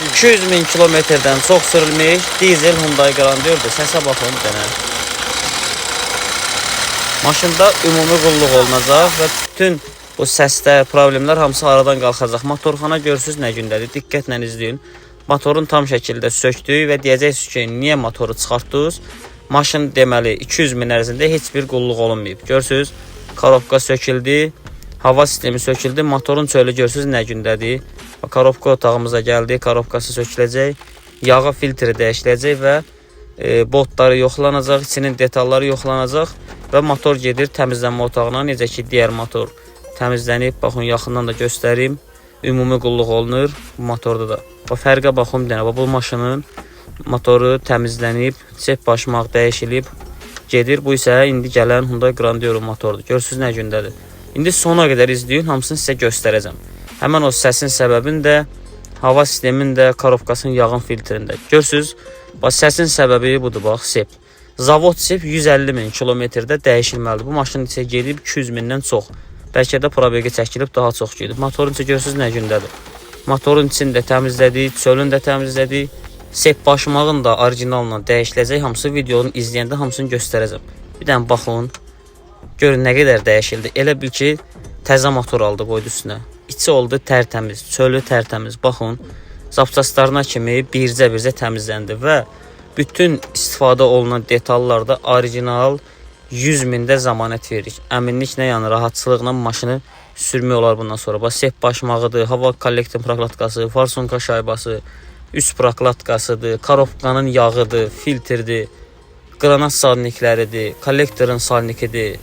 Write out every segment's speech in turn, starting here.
200 min kilometrdən çox sürülmüş dizel Hyundai Grandeur-dur. Səsə baxın bir dənə. Maşında ümumi qulluq olunacaq və bütün bu səslər, problemlər hamısı aradan qalxacaq. Motorxana görürsünüz nə gündədir. Diqqətlə izləyin. Motorun tam şəkildə sökdük və deyəcəksiniz ki, niyə motoru çıxartdınız? Maşın deməli 200 min ərzində heç bir qulluq olunmayıb. Görürsünüz, korobka söküldü, hava sistemi söküldü. Motorun çölü görürsünüz nə gündədir. Korobka otağımıza gəldi, korobkası söküləcək, yağı filtri dəyişiləcək və botları yoxlanacaq, içinin detalları yoxlanacaq və motor gedir təmizlənmə otağına. Necə ki, digər motor təmizlənib, baxın, yaxından da göstəreyim, ümumi qulluq olunur bu motorda da. Fərqə baxın bir dənə, bu maşının motoru təmizlənib, sep başmaq dəyişilib, gedir. Bu isə indi gələn Hyundai Grandeur motordur. Görürsünüz nə gündədir. İndi sona qədər izləyin, hamısını sizə göstərəcəm. Həmən o səsin səbəbini də, hava sisteminin də, korobkasının yağın filtrində. Görürsünüz, səsin səbəbi budur, bax, sep. Zavod sep 150 min kilometrdə dəyişilməlidir. Bu maşının içə gedib 200 mindən çox. Bəlkə də probegi çəkilib daha çox gedib. Motorun içə görürsünüz nə gündədir. Motorun içini də təmizlədik, çölünü də təmizlədik. Sep başmağın da orijinalla dəyişiləcək. Hamısı videonun izləyəndə hamısını göstərəcəm. Bir dənə baxın. Görün nə qədər dəyişildi. Elə bil ki, təzə motor aldı, qoydu üstünə. İçi oldu tərtəmiz, çölü tərtəmiz. Baxın, zapçaslarına kimi bircə təmizləndi və bütün istifadə olunan detallarda orijinal 100 mində zəmanət veririk. Əminliklə, yəni rahatçılıqla maşını sürmək olar bundan sonra. Bax, sep başmağıdır, hava kollektor prokladkası, farsonka şaybası, üst prokladkasıdır, korobkanın yağıdır, filtrdir, qranat salnikləridir, kollektorun salnikidir.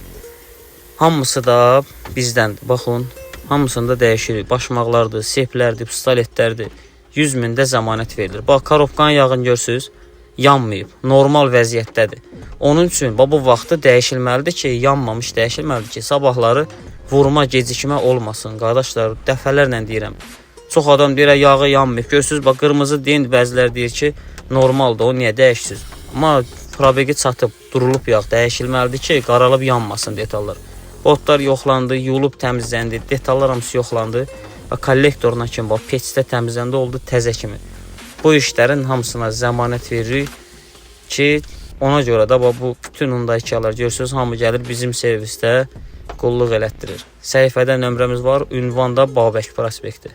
Hamısı da bizdəndir. Baxın, hamısında dəyişirik. Başmaqlardır, seplərdir, pistoletlərdir. 100 mində zəmanət verilir. Bax, korobkanın yağını görürsünüz, yanmayıb. Normal vəziyyətdədir. Onun üçün bu vaxtı dəyişilməlidir ki, yanmamış dəyişilməlidir ki, sabahları vurma, gecikmə olmasın. Qardaşlar, dəfələrlə deyirəm. Çox adam deyir, yağı yanmayıb. Görürsünüz, bax, qırmızı deyin, bəzilər deyir ki, normaldır, o niyə dəyişsiz? Amma probegi çatıb, durulub yağ dəyişilməlidir ki, qaralıb yanmasın detallar. Botlar yoxlandı, yuyulub təmizləndi, detallar hamısı yoxlandı və kollektoruna kimi, bax, peçdə təmizləndi, oldu təzə kimi. Bu işlərin hamısına zəmanət veririk ki, ona görə də bu bütün Hyundai Kia'lar görürsünüz, hamı gəlir bizim servisdə qulluq elətdirir. Səhifədə nömrəmiz var, ünvan da Babək prospekti.